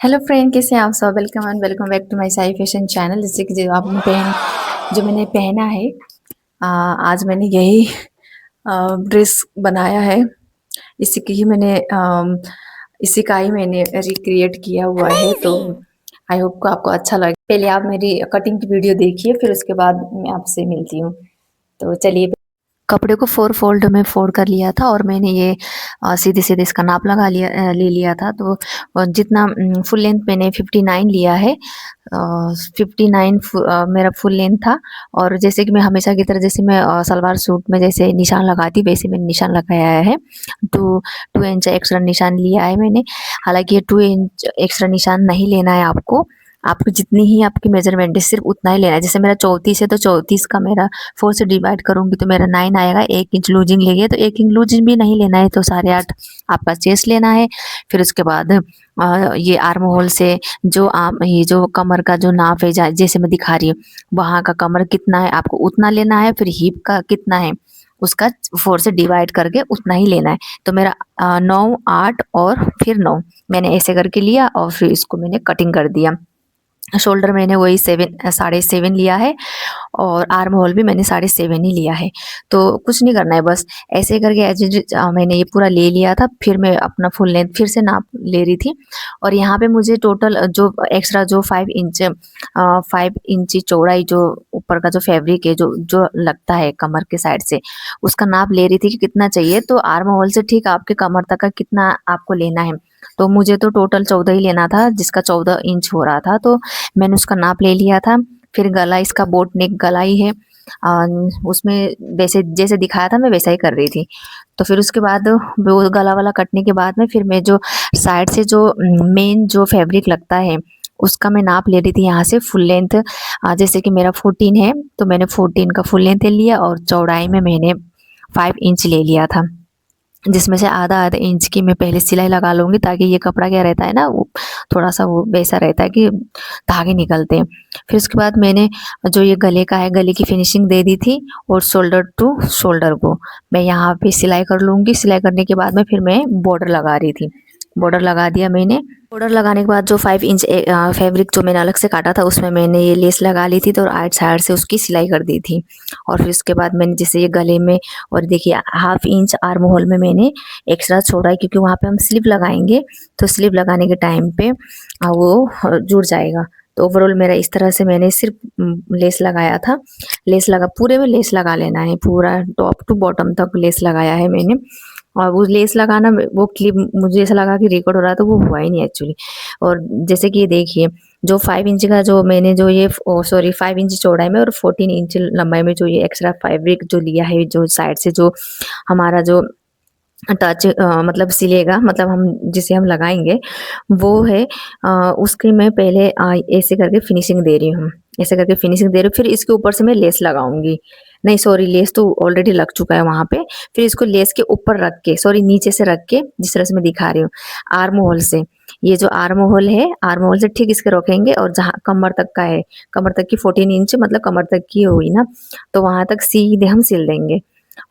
Hello friend, कैसे हैं आप सब। Welcome and welcome back to my Sai Fashion channel. जैसे कि जो मैंने पहना है, आज मैंने यही ड्रेस बनाया है। इसी की ही मैंने इसी का ही मैंने रिक्रिएट किया हुआ है। तो आई होप को आपको अच्छा लगे। पहले आप मेरी कटिंग की वीडियो देखिए, फिर उसके बाद मैं आपसे मिलती हूँ। तो चलिए, कपड़े को 4 फोल्ड में फोल्ड कर लिया था और मैंने ये सीधे सीधे इसका नाप ले लिया था। तो जितना फुल लेंथ मैंने 59 लिया है। 59 मेरा फुल लेंथ था। और जैसे कि मैं हमेशा की तरह, जैसे मैं सलवार सूट में जैसे निशान लगाती, वैसे मैंने निशान लगाया है। 2 इंच एक्स्ट्रा निशान लिया है मैंने। हालांकि ये 2 इंच एक्स्ट्रा निशान नहीं लेना है आपको। आपको जितनी ही आपकी मेजरमेंट है सिर्फ उतना ही लेना है। जैसे मेरा 34 है तो 34 का मेरा 4 से डिवाइड करूंगी तो मेरा 9 आएगा। 1 इंच लूजिंग लेंगे तो 1 इंच लूजिंग भी नहीं लेना है, तो 8.5 आपका चेस्ट लेना है। फिर उसके बाद ये आर्म होल से जो ये जो कमर का जो नाप है, जैसे मैं दिखा रही हूँ, वहाँ का कमर कितना है आपको उतना लेना है। फिर हिप का कितना है उसका 4 से डिवाइड करके उतना ही लेना है। तो मेरा 9, 8 और फिर 9 मैंने ऐसे करके लिया और फिर इसको मैंने कटिंग कर दिया। शोल्डर मैंने वही 7.5 लिया है और आर्म होल भी मैंने 7.5 ही लिया है। तो कुछ नहीं करना है, बस ऐसे करके मैंने ये पूरा ले लिया था। फिर मैं अपना फुल लेंथ फिर से नाप ले रही थी। और यहाँ पे मुझे टोटल जो एक्स्ट्रा जो 5 इंच चौड़ाई जो ऊपर का जो फैब्रिक है जो जो लगता है कमर के साइड से, उसका नाप ले रही थी कि कितना चाहिए। तो आर्म होल से ठीक आपके कमर तक का कितना आपको लेना है। तो मुझे तो टोटल 14 ही लेना था, जिसका 14 इंच हो रहा था। तो मैंने उसका नाप ले लिया था। फिर गला, इसका बोट नेक गला ही है। उसमें वैसे जैसे दिखाया था मैं वैसा ही कर रही थी। तो फिर उसके बाद वो गला वाला कटने के बाद में फिर मैं जो साइड से जो मेन जो फैब्रिक लगता है उसका मैं नाप ले रही थी यहाँ से फुल लेंथ। जैसे कि मेरा 14 है तो मैंने 14 का फुल लेंथ ले लिया और चौड़ाई में मैंने 5 इंच ले लिया था, जिसमें से आधा आधा इंच की मैं पहले सिलाई लगा लूँगी, ताकि ये कपड़ा क्या रहता है ना, वो थोड़ा सा वो वैसा रहता है कि धागे निकलते हैं। फिर उसके बाद मैंने जो ये गले का है, गले की फिनिशिंग दे दी थी। और शोल्डर टू शोल्डर को मैं यहाँ पे सिलाई कर लूँगी। सिलाई करने के बाद में फिर मैं बॉर्डर लगा रही थी। बॉर्डर लगा दिया मैंने। बॉर्डर लगाने के बाद जो 5 इंच फैब्रिक जो मैंने अलग से काटा था उसमें मैंने ये लेस लगा ली थी, तो राइट साइड से उसकी सिलाई कर दी थी। और फिर उसके बाद मैंने जैसे ये गले में, और देखिए 1/2 इंच आर्म होल में मैंने एक्स्ट्रा छोड़ा है, क्योंकि वहाँ पे हम स्लिप लगाएंगे तो स्लिप लगाने के टाइम पे वो जुड़ जाएगा। तो ओवरऑल मेरा इस तरह से मैंने सिर्फ लेस लगाया था। लेस लगा, पूरे में लेस लगा लेना है, पूरा टॉप टू बॉटम तक लेस लगाया है मैंने। और वो लेस लगाना, वो क्लिप मुझे ऐसा लगा कि रिकॉर्ड हो रहा था, वो हुआ ही नहीं एक्चुअली। और जैसे कि ये देखिए, जो 5 इंच का जो मैंने जो ये 5 इंच चौड़ाई में और 14 इंच लंबाई में जो ये एक्स्ट्रा फैब्रिक जो लिया है, जो साइड से जो हमारा जो टच मतलब सिलेगा, मतलब हम जिसे हम लगाएंगे वो है, उसकी मैं पहले ऐसे करके फिनिशिंग दे रही हूँ। ऐसे करके फिनिशिंग दे रही हूँ, फिर इसके ऊपर से मैं लेस लगाऊंगी। नहीं सॉरी, लेस तो ऑलरेडी लग चुका है वहाँ पे। फिर इसको लेस के ऊपर रख के, सॉरी नीचे से रख के, जिस तरह से मैं दिखा रही हूँ आर्म होल से, ये जो आर्म होल है, आर्म होल से ठीक इसके रखेंगे। और जहाँ कमर तक का है, कमर तक की 14 इंच मतलब कमर तक की हुई ना, तो वहां तक सीधे हम सिल देंगे।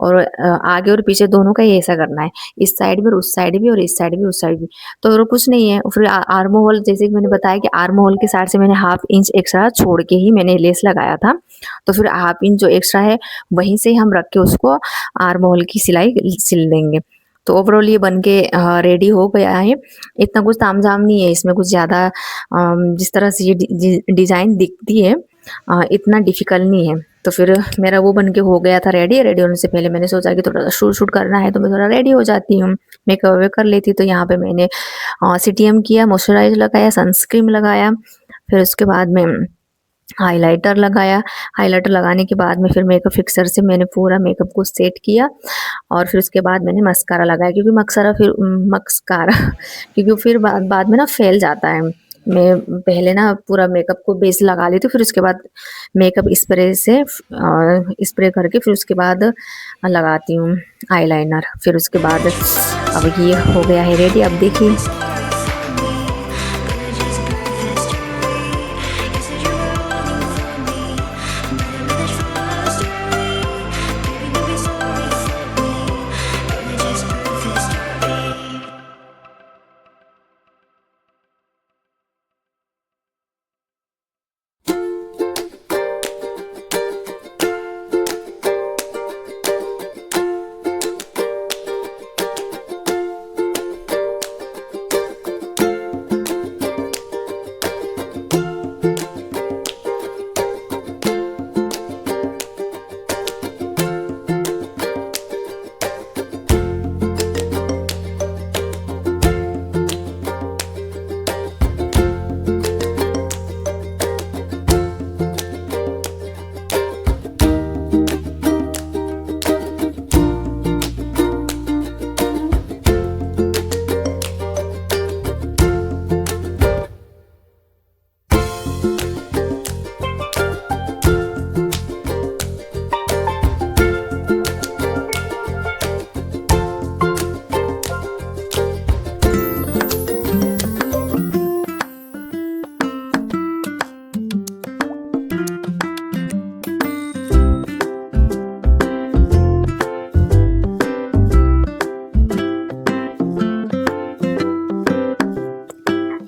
और आगे और पीछे दोनों का ही ऐसा करना है, इस साइड भी और उस साइड भी, और इस साइड भी उस साइड भी। तो और कुछ नहीं है। फिर आर्म होल, जैसे कि मैंने बताया कि आर्म होल के साइड से मैंने 1/2 इंच एक्स्ट्रा छोड़ के ही मैंने लेस लगाया था। तो फिर 1/2 इंच जो एक्स्ट्रा है वहीं से हम रख के उसको आर्म होल की सिलाई सिल देंगे। तो ओवरऑल ये बन के रेडी हो गया है। इतना कुछ तामझाम नहीं है इसमें, कुछ ज़्यादा जिस तरह से ये डिज़ाइन दिखती है इतना डिफिकल्ट नहीं है। तो फिर मेरा वो बन के हो गया था रेडी। रेडी होने से पहले मैंने सोचा कि थोड़ा सा शूट शूट करना है, तो मैं थोड़ा रेडी हो जाती हूँ, मेकअप वेक कर लेती। तो यहाँ पे मैंने CTM किया, मॉइस्चराइज लगाया, सनस्क्रीन लगाया। फिर उसके बाद में हाइलाइटर लगाया। हाइलाइटर लगाने के बाद में फिर मेकअप फिक्सर से मैंने पूरा मेकअप को सेट किया। और फिर उसके बाद मैंने मस्कारा लगाया, क्योंकि मस्कारा क्योंकि फिर बाद में ना फैल जाता है। मैं पहले ना पूरा मेकअप को बेस लगा लेती हूँ, फिर उसके बाद मेकअप स्प्रे से स्प्रे करके फिर उसके बाद लगाती हूँ आईलाइनर। फिर उसके बाद अब ये हो गया है रेडी। अब देखिए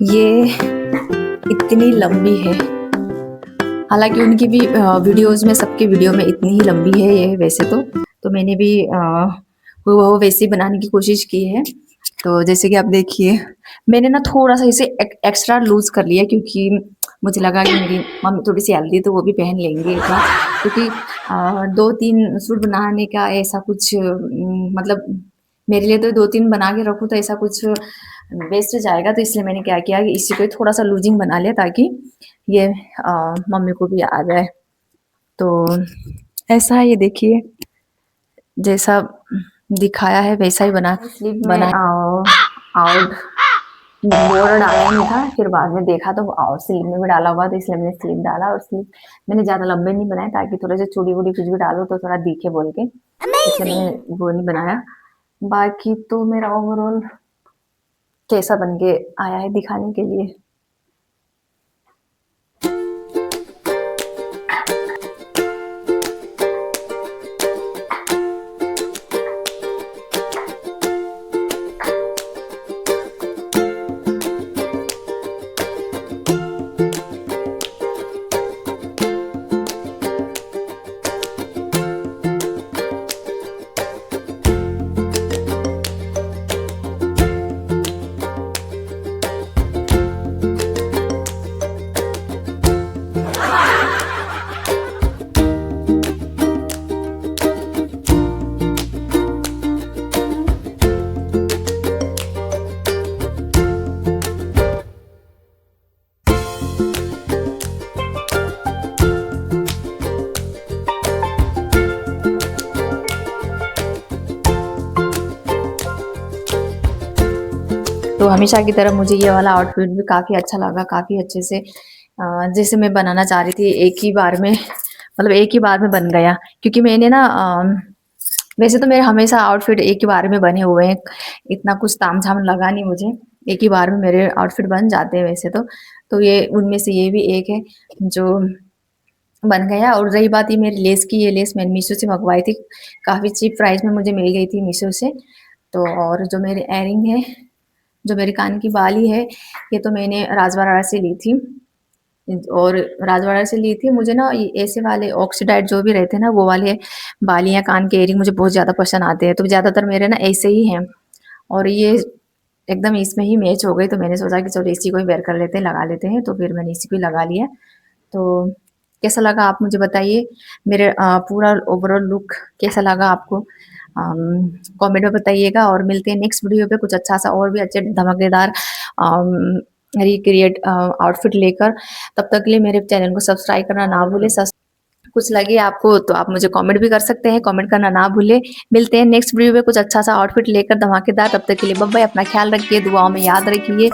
ये इतनी लंबी है, हालांकि उनकी भी वीडियोस में, सबके वीडियो में इतनी ही लंबी है ये वैसे तो मैंने भी वो वैसे ही बनाने की कोशिश की है। तो जैसे कि आप देखिए, मैंने ना थोड़ा सा इसे एक्स्ट्रा लूज कर लिया, क्योंकि मुझे लगा कि मेरी मम्मी थोड़ी सी हेल्दी तो वो भी पहन लेंगे एक बार, क्योंकि 2-3 सूट बनाने का ऐसा कुछ मतलब मेरे लिए तो 2-3 बना के रखूँ तो ऐसा कुछ वेस्ट जाएगा, तो इसलिए मैंने क्या किया कि इसी को थोड़ा सा लूजिंग बना लिया, ताकि ये मम्मी को भी आ जाए। तो ऐसा है, ये देखिए जैसा दिखाया है वैसा ही बना आउट बॉर्डर डाला ही नहीं था, फिर बाद में देखा तो आउट स्लीव में भी डाला हुआ, तो इसलिए मैंने स्लीव डाला। और स्लीव मैंने ज़्यादा लंबे नहीं बनाए, ताकि थोड़े से चूड़ी वूड़ी कुछ भी डालो तो थोड़ा दिखे बोल के, इसलिए मैंने वो नहीं बनाया। बाकी तो मेरा ओवरऑल कैसा बन के आया है दिखाने के लिए। तो हमेशा की तरह मुझे ये वाला आउटफिट भी काफ़ी अच्छा लगा, काफ़ी अच्छे से जैसे मैं बनाना चाह रही थी, एक ही बार में मतलब एक ही बार में बन गया। क्योंकि मैंने ना वैसे तो मेरे हमेशा आउटफिट एक ही बार में बने हुए हैं, इतना कुछ तामझाम लगा नहीं मुझे, एक ही बार में मेरे आउटफिट बन जाते हैं वैसे तो ये उनमें से ये भी एक है जो बन गया। और रही बात ये मेरी लेस की, ये लेस मैंने मीशो से मंगवाई थी, काफ़ी चीप प्राइस में मुझे मिल गई थी मीशो से। तो और जो मेरे एयरिंग है, जो मेरे कान की बाली है, ये तो मैंने राजवाड़ा से ली थी। और राजवाड़ा से ली थी, मुझे ना ये ऐसे वाले ऑक्सीडाइज जो भी रहते हैं ना, वो वाले बालियाँ कान के एयरिंग मुझे बहुत ज़्यादा पसंद आते हैं, तो ज़्यादातर मेरे ना ऐसे ही हैं। और ये एकदम इसमें ही मैच हो गई, तो मैंने सोचा कि चलो इसी को ही वेयर कर लेते हैं, लगा लेते हैं, तो फिर मैंने इसी को ही लगा लिया। तो कैसा लगा आप मुझे बताइए, मेरे पूरा ओवरऑल लुक कैसा लगा आपको, कमेंट में बताइएगा। और मिलते हैं नेक्स्ट वीडियो पे कुछ अच्छा सा और भी अच्छे धमाकेदार रिक्रिएट आउटफिट लेकर। तब तक के लिए मेरे चैनल को सब्सक्राइब करना ना भूलें। कुछ लगे आपको तो आप मुझे कमेंट भी कर सकते हैं, कमेंट करना ना भूलें। मिलते हैं नेक्स्ट वीडियो में कुछ अच्छा सा आउटफिट लेकर धमाकेदार। तब तक के लिए बाय बाय, अपना ख्याल रखिए, दुआओं में याद रखिए।